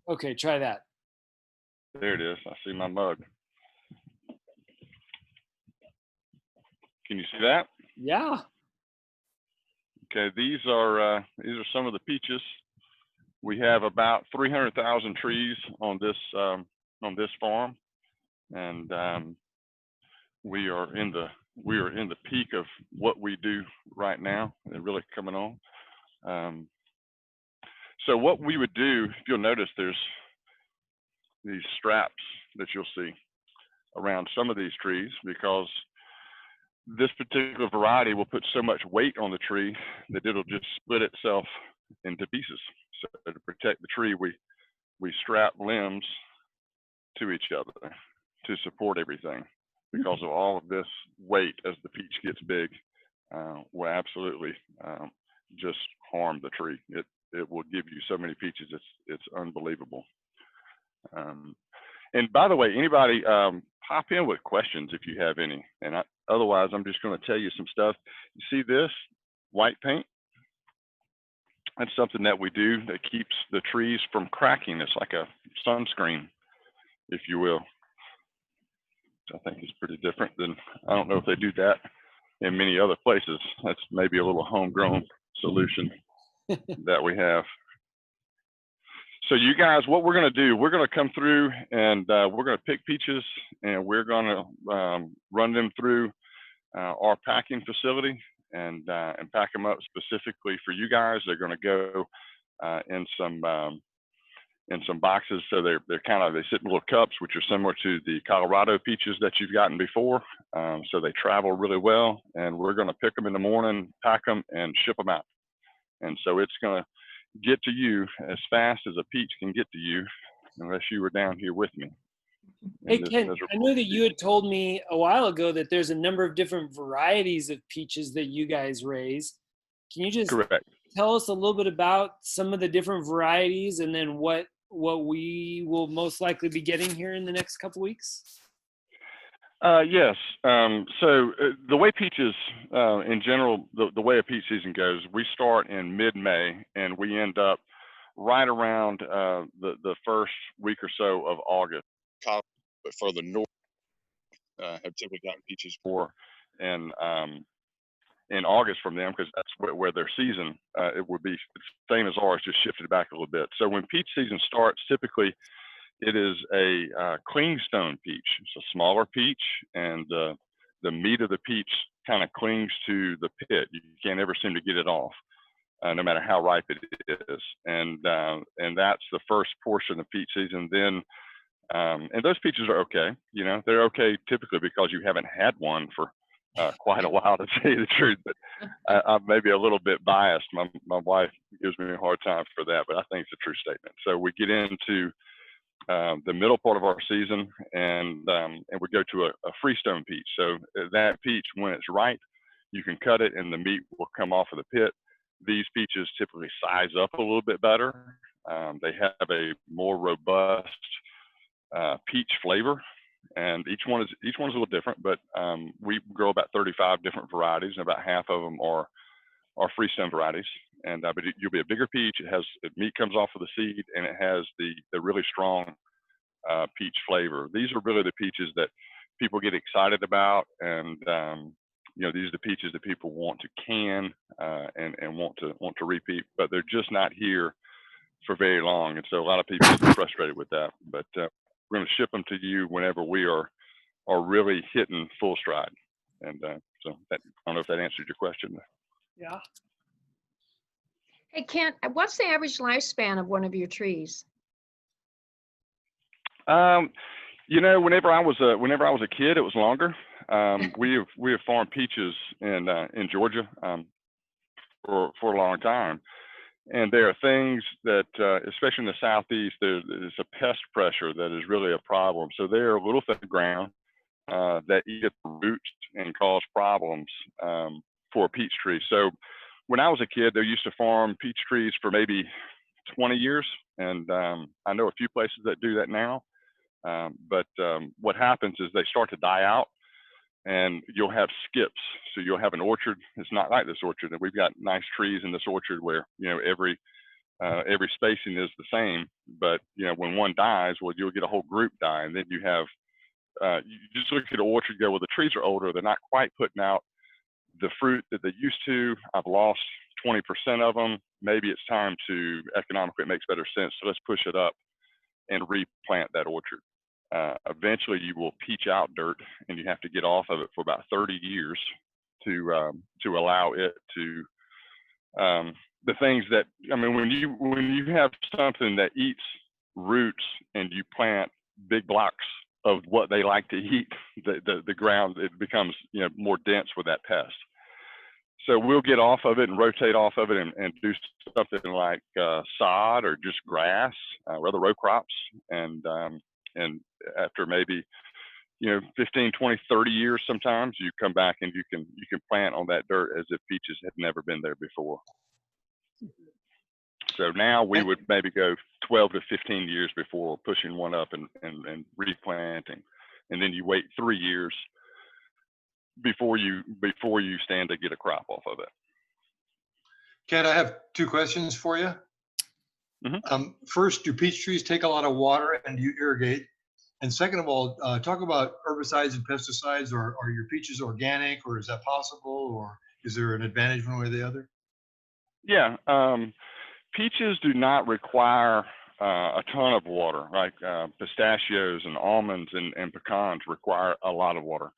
Okay, try that. There it is. I see my mug. Can you see that? Yeah. Okay, these are some of the peaches. We have about 300,000 trees on this farm, and we are in the peak of what we do right now. They're really coming on. So what we would do, if you'll notice, there's these straps that you'll see around some of these trees, because this particular variety will put so much weight on the tree that it'll just split itself into pieces. So to protect the tree, we strap limbs to each other to support everything, because of all of this weight. As the peach gets big, will absolutely just harm the tree. It will give you so many peaches, it's unbelievable. And by the way, anybody pop in with questions if you have any. And otherwise, I'm just going to tell you some stuff. You see this white paint? That's something that we do that keeps the trees from cracking. It's like a sunscreen, if you will. I think is pretty different than, I don't know if they do that in many other places. That's maybe a little homegrown solution that we have. So you guys, what we're going to do, we're going to come through and we're going to pick peaches, and we're going to run them through our packing facility and pack them up specifically for you guys. They're going to go in some boxes. So they sit in little cups, which are similar to the Colorado peaches that you've gotten before. So they travel really well, and we're going to pick them in the morning, pack them, and ship them out. And so it's going to get to you as fast as a peach can get to you, unless you were down here with me. Hey, Ken, I know that you had told me a while ago that there's a number of different varieties of peaches that you guys raise. Can you just tell us a little bit about some of the different varieties, and then what we will most likely be getting here in the next couple weeks? Yes. So the way peaches, in general, the way a peach season goes, we start in mid-May and we end up right around the first week or so of August. But for the north, have typically gotten peaches for in August from them, because that's where their season it would be the same as ours, just shifted back a little bit. So when peach season starts, typically it is a clingstone peach. It's a smaller peach, and the meat of the peach kind of clings to the pit. You can't ever seem to get it off, no matter how ripe it is. And that's the first portion of peach season. Then, and those peaches are okay. You know, they're okay typically because you haven't had one for quite a while, to tell you the truth. But I'm maybe a little bit biased. My wife gives me a hard time for that, but I think it's a true statement. So we get into the middle part of our season, and we go to a freestone peach. So that peach, when it's ripe, you can cut it and the meat will come off of the pit. These peaches typically size up a little bit better. They have a more robust peach flavor, and each one is a little different. But we grow about 35 different varieties, and about half of them are freestone varieties. And but you'll be a bigger peach. It has meat comes off of the seed, and it has the really strong peach flavor. These are really the peaches that people get excited about, and you know, these are the peaches that people want to can and want to repeat, but they're just not here for very long. And so a lot of people get frustrated with that. But we're going to ship them to you whenever we are really hitting full stride. And so that, I don't know if that answered your question. Yeah. Hey, Kent, what's the average lifespan of one of your trees? You know, whenever I was a kid, it was longer. We have farmed peaches in Georgia for a long time, and there are things that, especially in the southeast, there's a pest pressure that is really a problem. So they're a little thin ground that eat at the roots and cause problems for a peach tree. So when I was a kid, they used to farm peach trees for maybe 20 years, and I know a few places that do that now. But what happens is they start to die out, and you'll have skips. So you'll have an orchard. It's not like this orchard. And we've got nice trees in this orchard where, you know, every every spacing is the same, but when one dies, well, you'll get a whole group die, and then you have you just look at an orchard, go, well, the trees are older, they're not quite putting out the fruit that they used to. I've lost 20% of them. Maybe it's time to, economically, it makes better sense, so let's push it up and replant that orchard. Eventually, you will peach out dirt, and you have to get off of it for about 30 years to allow it to the things that, I mean, when you have something that eats roots and you plant big blocks of what they like to eat, the ground, it becomes more dense with that pest. So we'll get off of it and rotate off of it and do something like sod or just grass or other row crops. And after maybe 15, 20, 30 years, sometimes you come back and you can plant on that dirt as if peaches had never been there before. So now we would maybe go 12 to 15 years before pushing one up and replanting, and then you wait 3 years before you stand to get a crop off of it. Ken, I have 2 questions for you. First, do peach trees take a lot of water, and do you irrigate? And second of all, talk about herbicides and pesticides. Or are your peaches organic, or is that possible, or is there an advantage one way or the other? Yeah, peaches do not require a ton of water, like pistachios and almonds and pecans require a lot of water.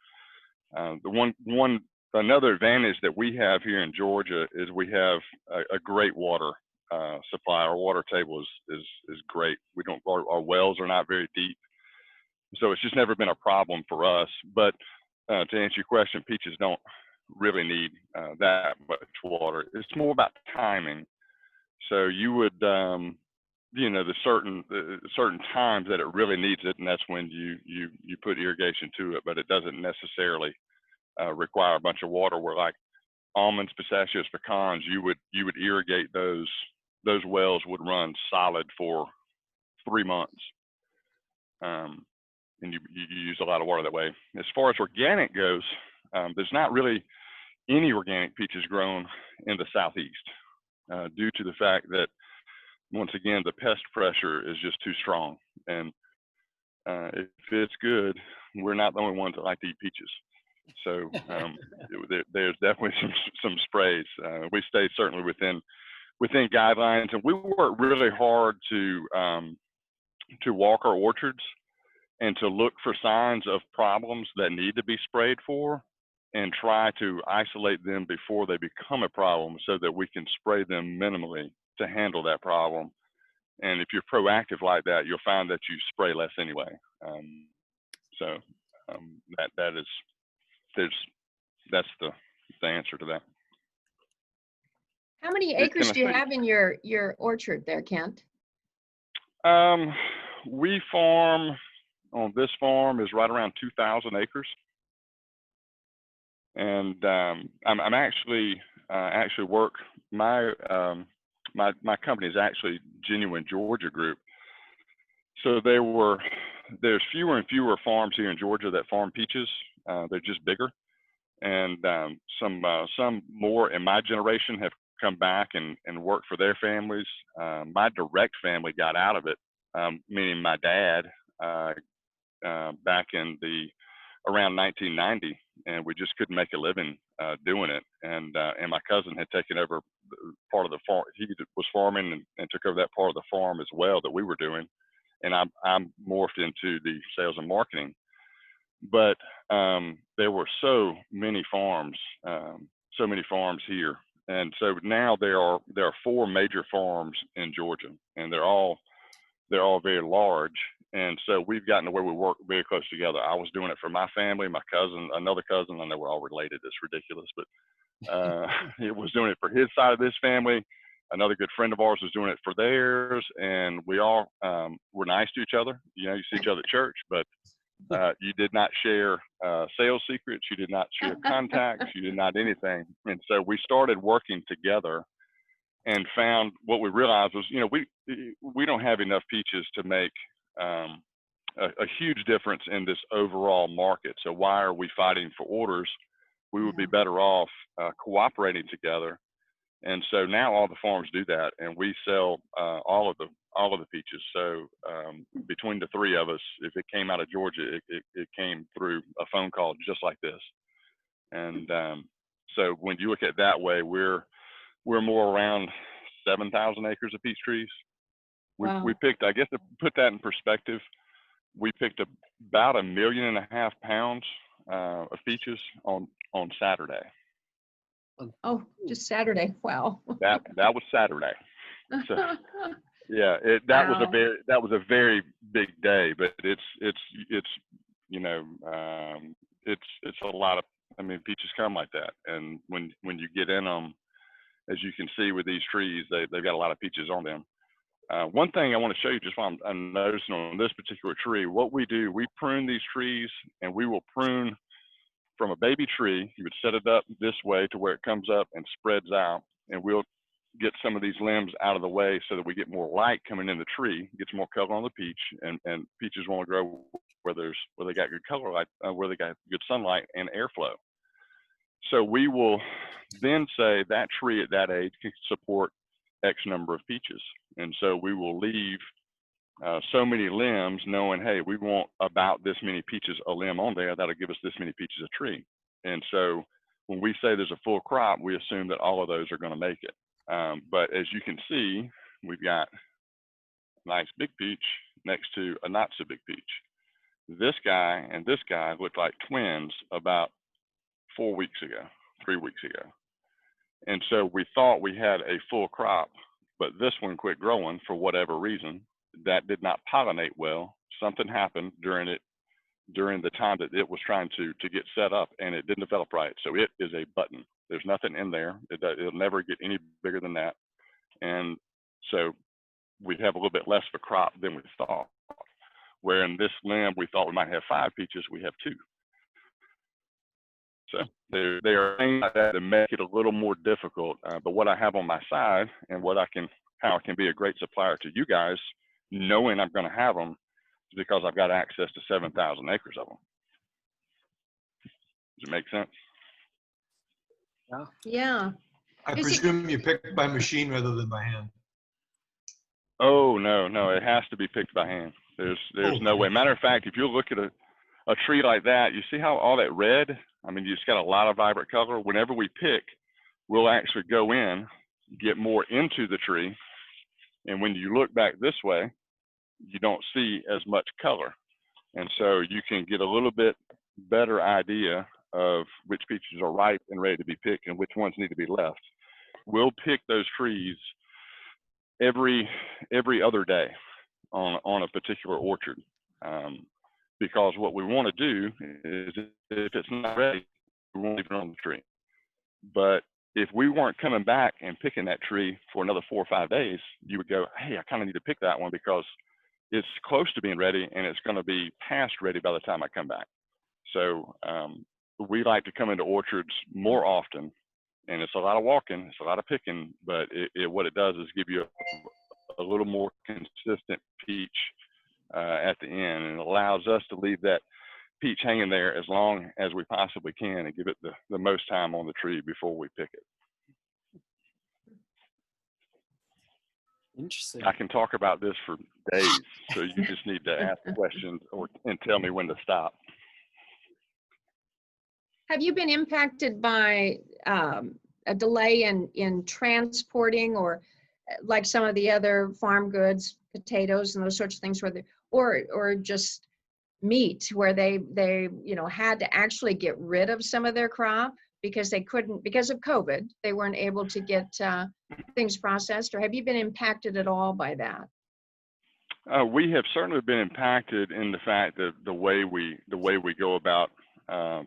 Another advantage that we have here in Georgia is we have a great water supply. Our water table is great. Our wells are not very deep, so it's just never been a problem for us. But to answer your question, peaches don't really need that much water. It's more about timing. So you would, the certain times that it really needs it, and that's when you put irrigation to it. But it doesn't necessarily require a bunch of water. Where like almonds, pistachios, pecans, you would irrigate those wells would run solid for 3 months, and you use a lot of water that way. As far as organic goes, there's not really any organic peaches grown in the Southeast due to the fact that, once again, the pest pressure is just too strong. And if it's good, we're not the only ones that like to eat peaches. So there's definitely some sprays. We stay certainly within guidelines, and we work really hard to walk our orchards and to look for signs of problems that need to be sprayed for, and try to isolate them before they become a problem so that we can spray them minimally to handle that problem. And if you're proactive like that, you'll find that you spray less anyway. That's the answer to that. How many acres do you have in your orchard there, Kent? We farm, on this farm is right around 2,000 acres. And I'm actually work, my company is actually Genuine Georgia Group. So there's fewer and fewer farms here in Georgia that farm peaches. They're just bigger, and some more in my generation have come back and worked for their families. My direct family got out of it, meaning my dad, back in around 1990, and we just couldn't make a living doing it. And my cousin had taken over part of the farm. He was farming and took over that part of the farm as well that we were doing. And I'm morphed into the sales and marketing. But there were so many farms here. And so now there are 4 major farms in Georgia, and they're all very large. And so we've gotten to where we work very close together. I was doing it for my family, my cousin, another cousin. I know we're all related. It's ridiculous, but he was doing it for his side of his family. Another good friend of ours was doing it for theirs, and we all were nice to each other. You see each other at church, but you did not share sales secrets. You did not share contacts. You did not anything. And so we started working together, and found what we realized was, we don't have enough peaches to make a huge difference in this overall market. So why are we fighting for orders? We would be better off cooperating together And so now all the farms do that, and we sell all of the peaches. So between the three of us, if it came out of Georgia, it came through a phone call just like this. And so when you look at it that way, we're more around 7,000 acres of peach trees. Wow. We picked, I guess, to put that in perspective, we picked about 1.5 million pounds of peaches on Saturday. Oh, just Saturday. Wow. That was Saturday. So yeah, that was a very big day, but it's you know, it's a lot of, I mean, peaches come like that, and when you get in them, as you can see with these trees, they've got a lot of peaches on them. One thing I want to show you, just while I'm noticing on this particular tree, what we do, we prune these trees, and we will prune from a baby tree. You would set it up this way to where it comes up and spreads out, and we'll get some of these limbs out of the way so that we get more light coming in the tree, gets more color on the peach, and peaches want to grow where they got good color light, where they got good sunlight and airflow. So we will then say that tree at that age can support X number of peaches, and so we will leave so many limbs, knowing, hey, we want about this many peaches a limb on there, that'll give us this many peaches a tree. And so when we say there's a full crop, we assume that all of those are going to make it. But as you can see, we've got a nice big peach next to a not so big peach. This guy and this guy looked like twins about 4 weeks ago, 3 weeks ago. And so we thought we had a full crop, but this one quit growing for whatever reason. That did not pollinate well. Something happened during the time that it was trying to get set up, and it didn't develop right. So it is a button. There's nothing in there. It'll never get any bigger than that. And so we have a little bit less of a crop than we thought. Where in this limb, we thought we might have 5 peaches, we have 2. So there are things like that make it a little more difficult. But what I have on my side, and how I can be a great supplier to you guys, knowing I'm going to have them, is because I've got access to 7,000 acres of them. Does it make sense? Yeah. I presume you pick by machine rather than by hand. Oh, no, it has to be picked by hand. There's no way. Matter of fact, if you look at a tree like that, you see how all that red, I mean, it's got a lot of vibrant color. Whenever we pick, we'll actually go in, get more into the tree, and when you look back this way, you don't see as much color. And so you can get a little bit better idea of which peaches are ripe and ready to be picked and which ones need to be left. We'll pick those trees every other day on a particular orchard, because what we want to do is, if it's not ready, we won't leave it on the tree. But if we weren't coming back and picking that tree for another 4 or 5 days, you would go, hey, I kind of need to pick that one because it's close to being ready and it's going to be past ready by the time I come back. So we like to come into orchards more often, and it's a lot of walking, it's a lot of picking, but what it does is give you a little more consistent peach at the end, and it allows us to leave that peach hanging there as long as we possibly can and give it the most time on the tree before we pick it. Interesting. I can talk about this for days, so you just need to ask questions and tell me when to stop. Have you been impacted by a delay in transporting, or like some of the other farm goods, potatoes and those sorts of things, or just meat, where they had to actually get rid of some of their crop because they couldn't, because of COVID, they weren't able to get things processed? Or have you been impacted at all by that? We have certainly been impacted in the fact that the way we go about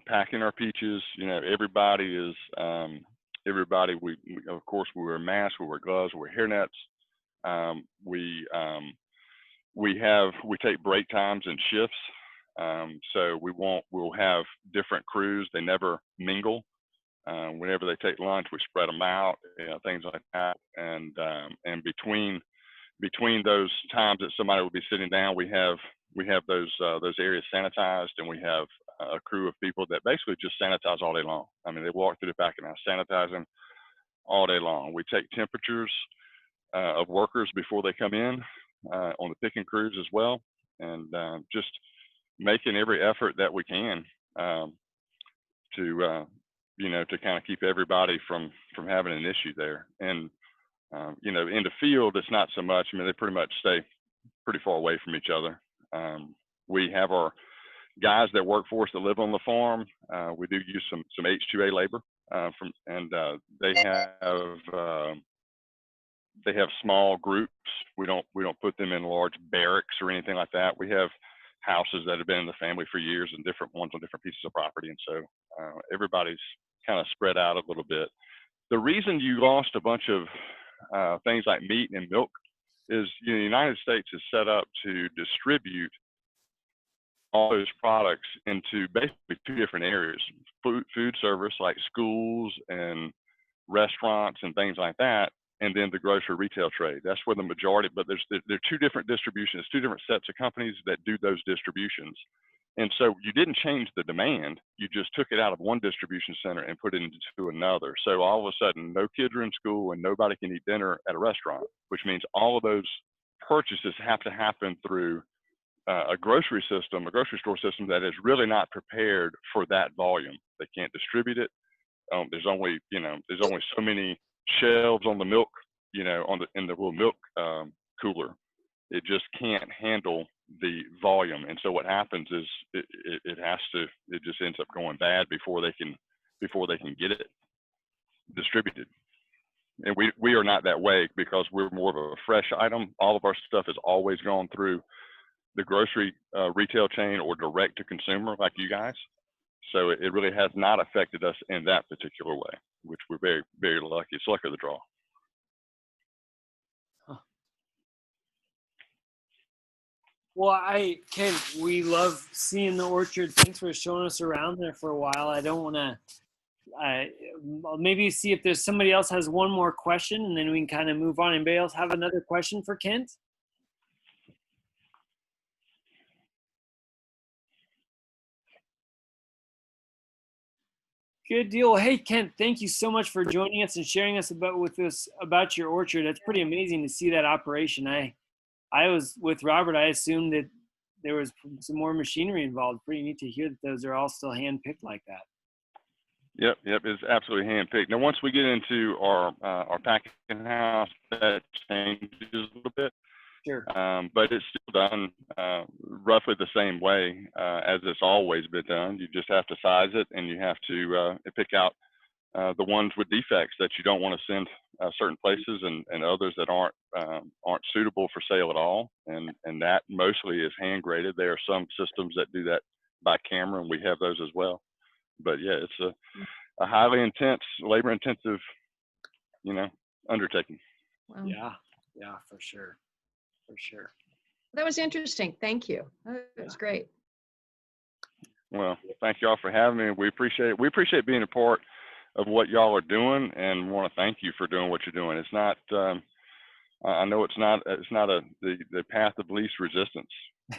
packing our peaches. Everybody is we of course we wear masks, we wear gloves, we wear hairnets. We take break times and shifts. So we'll have different crews. They never mingle. Whenever they take lunch, we spread them out, things like that. And between those times that somebody will be sitting down, we have those areas sanitized, and we have a crew of people that basically just sanitize all day long. I mean, they walk through the back and out sanitizing. all day long. We take temperatures of workers before they come in on the picking crews as well, and just making every effort that we can to to kind of keep everybody from having an issue there. And in the field, it's not so much. I mean, they pretty much stay pretty far away from each other. We have our guys that work for us that live on the farm. We do use some H2A labor they have small groups. We don't put them in large barracks or anything like that. We have houses that have been in the family for years and different ones on different pieces of property, and so everybody's kind of spread out a little bit. The reason you lost a bunch of things like meat and milk is the United States is set up to distribute all those products into basically two different areas: food service like schools and restaurants and things like that, and then the grocery retail trade. That's where the majority, but there are two different distributions, two different sets of companies that do those distributions. And so you didn't change the demand, you just took it out of one distribution center and put it into another. So all of a sudden, no kids are in school and nobody can eat dinner at a restaurant, which means all of those purchases have to happen through a grocery store system that is really not prepared for that volume. They can't distribute it. There's only so many shelves on the milk, in the little milk cooler. It just can't handle the volume, and so what happens is it just ends up going bad before they can get it distributed. And we are not that way because we're more of a fresh item. All of our stuff has always gone through the grocery retail chain or direct to consumer like you guys. So it really has not affected us in that particular way, which we're very, very lucky. It's luck of the draw. Huh. Well, Ken, we love seeing the orchard. Thanks for showing us around there for a while. I don't want to, maybe see if there's somebody else has one more question and then we can kind of move on. Anybody else have another question for Kent? Good deal. Hey, Kent, thank you so much for joining us and sharing us about your orchard. It's pretty amazing to see that operation. I was with Robert. I assumed that there was some more machinery involved. Pretty neat to hear that those are all still hand-picked like that. Yep, it's absolutely hand-picked. Now, once we get into our packing house, that changes a little bit. Sure. But it's still done roughly the same way as it's always been done. You just have to size it, and you have to pick out the ones with defects that you don't want to send certain places, and others that aren't suitable for sale at all. And that mostly is hand graded. There are some systems that do that by camera, and we have those as well. But yeah, it's a highly intense, labor-intensive, undertaking. Wow. Yeah, for sure. For sure. That was interesting. Thank you. That was great. Well, thank y'all for having me. We appreciate it. We appreciate being a part of what y'all are doing, and want to thank you for doing what you're doing. It's not, I know it's not the path of least resistance,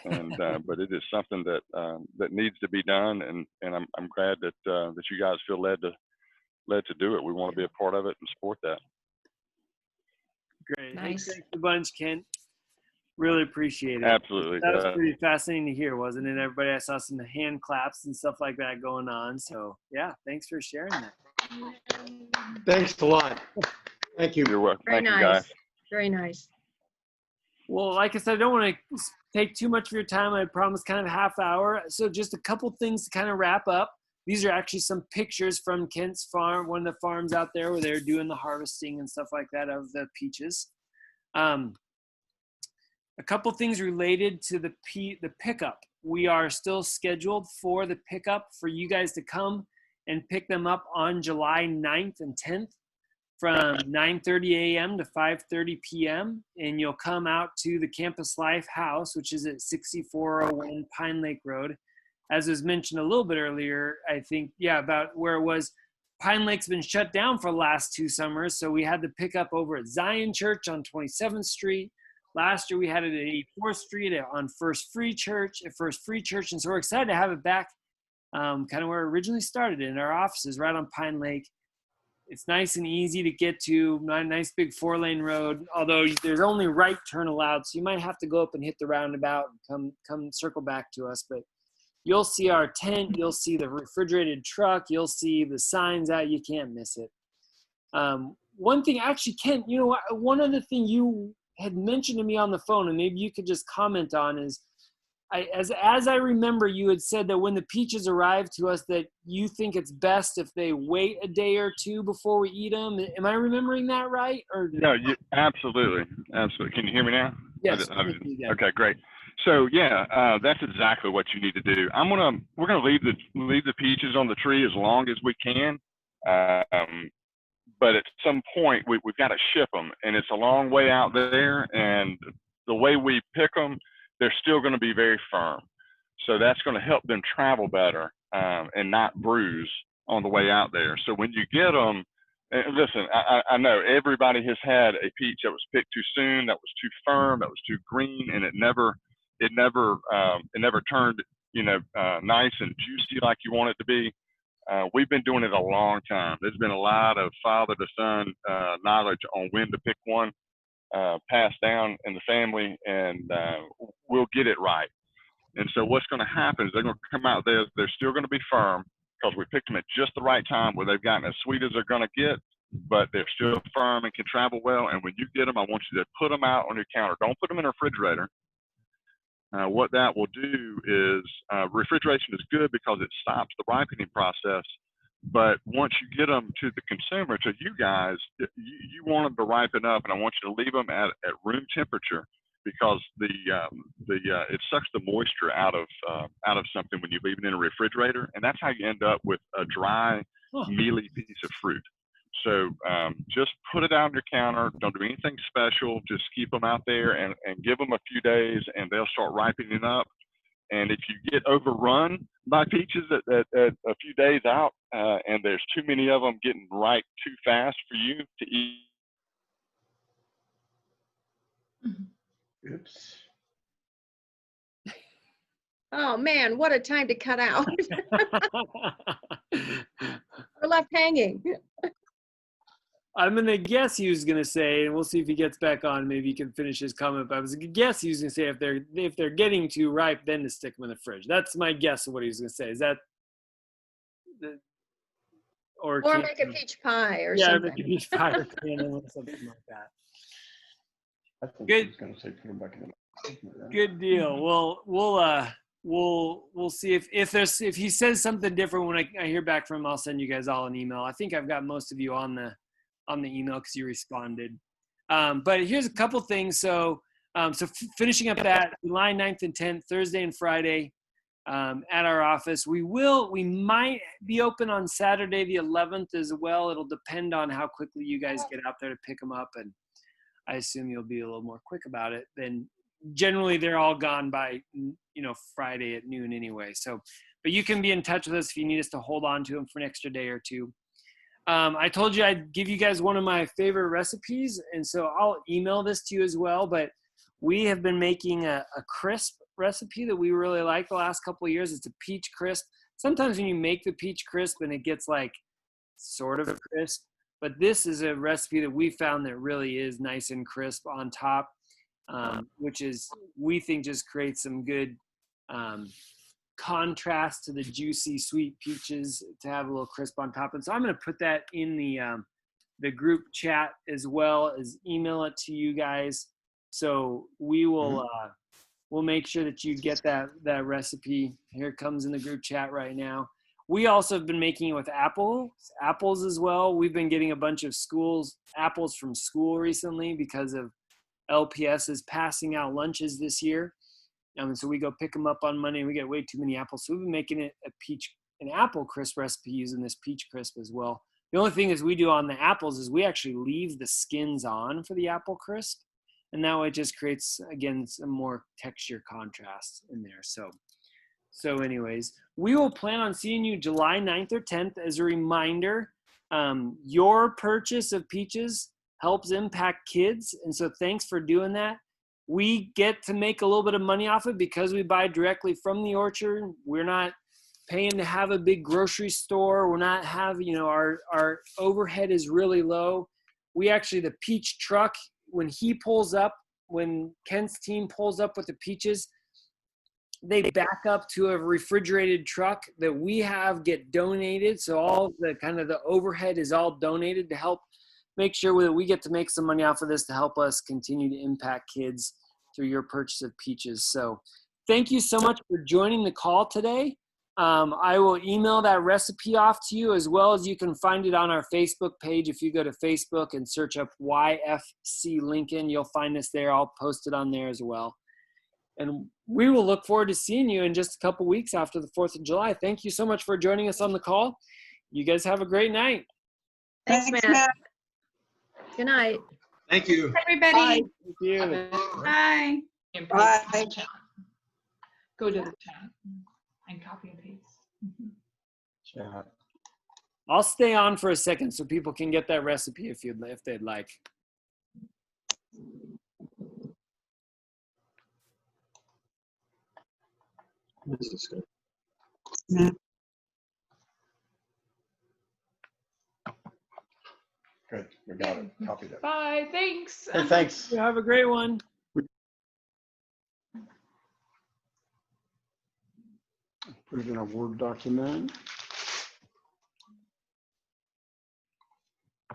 and but it is something that needs to be done, and I'm glad that you guys feel led to do it. We want to be a part of it and support that. Great. Nice. Thanks a bunch, Kent. Really appreciate it. Absolutely. That was pretty fascinating to hear, wasn't it? Everybody, I saw some hand claps and stuff like that going on. So yeah, thanks for sharing that. Thanks a lot. Thank you. You're welcome. Very Thank nice. you, guys. Very nice. Well, like I said, I don't want to take too much of your time. I promised kind of a half hour. So just a couple things to kind of wrap up. These are actually some pictures from Kent's farm, one of the farms out there where they're doing the harvesting and stuff like that of the peaches. A couple things related to the pickup. We are still scheduled for the pickup for you guys to come and pick them up on July 9th and 10th from 9:30 a.m. to 5:30 p.m. And you'll come out to the Campus Life House, which is at 6401 Pine Lake Road. As was mentioned a little bit earlier, I think, about where it was. Pine Lake's been shut down for the last 2 summers, so we had the pickup over at Zion Church on 27th Street. Last year we had it at 84th Street on First Free Church, and so we're excited to have it back kind of where it originally started, in our offices right on Pine Lake. It's nice and easy to get to, nice big 4-lane road, although there's only right turn allowed. So you might have to go up and hit the roundabout and come circle back to us. But you'll see our tent, you'll see the refrigerated truck, you'll see the signs out. You can't miss it. One thing, actually, Kent, you know, one other thing you had mentioned to me on the phone, and maybe you could just comment on, is as I remember, you had said that when the peaches arrive to us, that you think it's best if they wait a day or two before we eat them. Am I remembering that right? Or No, absolutely. Can you hear me now? Yes. Okay, great. So yeah, that's exactly what you need to do. We're gonna leave the peaches on the tree as long as we can. But at some point we've got to ship them, and it's a long way out there, and the way we pick them, they're still going to be very firm. So that's going to help them travel better and not bruise on the way out there. So when you get them, and listen, I know everybody has had a peach that was picked too soon, that was too firm, that was too green, and it never turned, nice and juicy like you want it to be. We've been doing it a long time. There's been a lot of father to son knowledge on when to pick one passed down in the family, and we'll get it right. And so what's going to happen is they're going to come out there. They're still going to be firm because we picked them at just the right time where they've gotten as sweet as they're going to get, but they're still firm and can travel well. And when you get them, I want you to put them out on your counter. Don't put them in a refrigerator. What that will do is refrigeration is good because it stops the ripening process. But once you get them to the consumer, to you guys, you want them to ripen up, and I want you to leave them at room temperature because it sucks the moisture out of something when you leave it in a refrigerator, and that's how you end up with a dry, mealy piece of fruit. So just put it out on your counter. Don't do anything special. Just keep them out there and give them a few days, and they'll start ripening up. And if you get overrun by peaches at a few days out, and there's too many of them getting ripe too fast for you to eat. Oops. Oh man, what a time to cut out. We're left hanging. I'm going to guess he was going to say, and we'll see if he gets back on, maybe he can finish his comment, but I was going to guess he was going to say if they're getting too ripe, then to stick them in the fridge. That's my guess of what he was going to say. Is that or make a peach pie or something. Yeah, make a peach pie or something like that. I think good. He's going to say put them back in the good deal. Well, we'll see if he says something different when I hear back from him. I'll send you guys all an email. I think I've got most of you on the email because you responded. But here's a couple things. So finishing up that July 9th and 10th, Thursday and Friday at our office. We might be open on Saturday the 11th as well. It'll depend on how quickly you guys get out there to pick them up, and I assume you'll be a little more quick about it. Then generally they're all gone by Friday at noon anyway. So, but you can be in touch with us if you need us to hold on to them for an extra day or two. I told you I'd give you guys one of my favorite recipes, and so I'll email this to you as well. But we have been making a crisp recipe that we really like the last couple of years. It's a peach crisp. Sometimes when you make the peach crisp and it gets like sort of crisp, but this is a recipe that we found that really is nice and crisp on top, which is, we think, just creates some good contrast to the juicy sweet peaches to have a little crisp on top. And so I'm going to put that in the group chat as well as email it to you guys. So we will we'll make sure that you get that recipe. Here it comes in the group chat right now. We also have been making it with apples as well. We've been getting a bunch of apples from school recently because of LPS is passing out lunches this year. And so we go pick them up on Monday and we get way too many apples. So we've been making it an apple crisp recipe using this peach crisp as well. The only thing is we do on the apples is we actually leave the skins on for the apple crisp. And that way it just creates, again, some more texture contrast in there. So anyways, we will plan on seeing you July 9th or 10th. As a reminder, your purchase of peaches helps impact kids. And so thanks for doing that. We get to make a little bit of money off it because we buy directly from the orchard. We're not paying to have a big grocery store. We're not having, you know, our overhead is really low. We actually, the peach truck, when he pulls up, when Kent's team pulls up with the peaches, they back up to a refrigerated truck that we have get donated. So all the kind of the overhead is all donated to help make sure that we get to make some money off of this to help us continue to impact kids through your purchase of peaches. So thank you so much for joining the call today. I will email that recipe off to you, as well as you can find it on our Facebook page. If you go to Facebook and search up YFC Lincoln, you'll find us there. I'll post it on there as well. And we will look forward to seeing you in just a couple weeks after the 4th of July. Thank you so much for joining us on the call. You guys have a great night. Thanks, Matt. Good night. Thank you. Everybody. Bye. Thank you. Bye. And paste in the chat. Go to the chat and copy and paste. Chat. I'll stay on for a second so people can get that recipe if they'd like. This is good. Good, we got it. Copy that. Bye. Thanks. Hey, thanks. You have a great one. Put it in a Word document.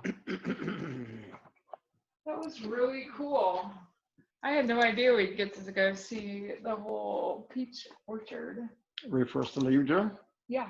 That was really cool. I had no idea we'd get to go see the whole peach orchard. Ready for us to leave, Joe? Yeah.